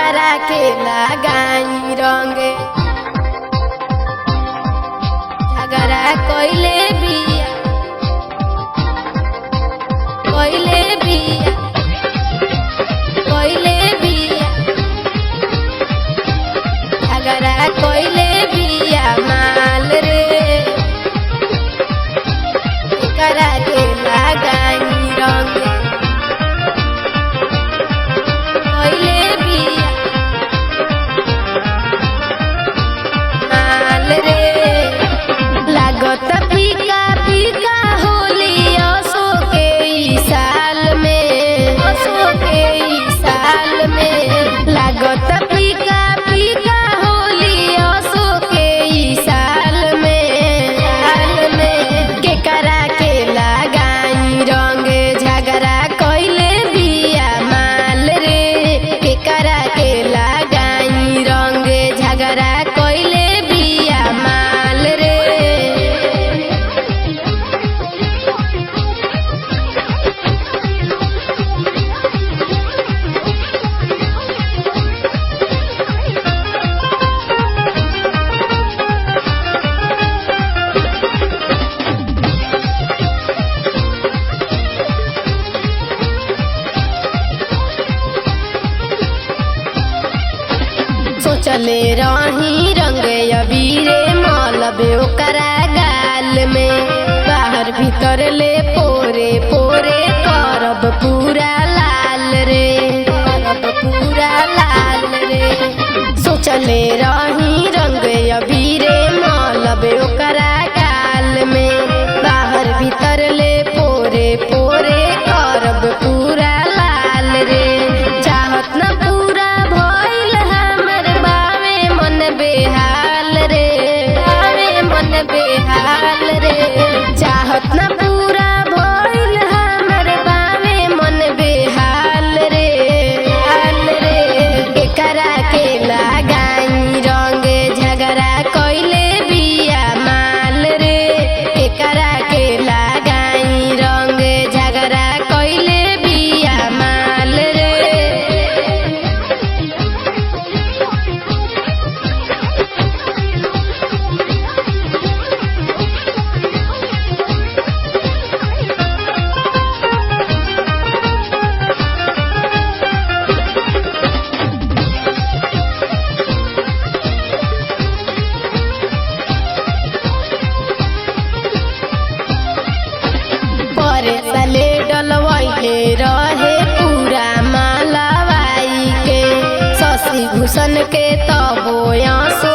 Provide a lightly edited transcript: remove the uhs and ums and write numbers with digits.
करा के लगाई रंग झगड़ा कोइले बिया कोइले बिया कोइले बिया झगड़ा कोइले बिया माल रे करा के लगाई रंग चले रही रंग अबीरे मलबे ओकरा गाल में बाहर भीतर ले पोरे पोरे करब पूरा लाल रे करब पूरा लाल रे सोचले रही रंग अबीरे मलबे ओकरा गाल में बाहर भीतर ले पोरे पोरे करब पूरा लाल रे चाहत न पूरा भइल हमर बावे मन बेहाल रे बावे मन बेहाल रे चाहत न पूरा भइल हमर बावे मन बेहाल रे हाल रे एकरा के लगाई रंग झगड़ा कोइले बिया माल रे एकरा के लगाई रंग झगड़ा कोइले बिया माल रे साले डलवाइले रहे पूरा मालवाई के शशि भूषण के तबो आंसू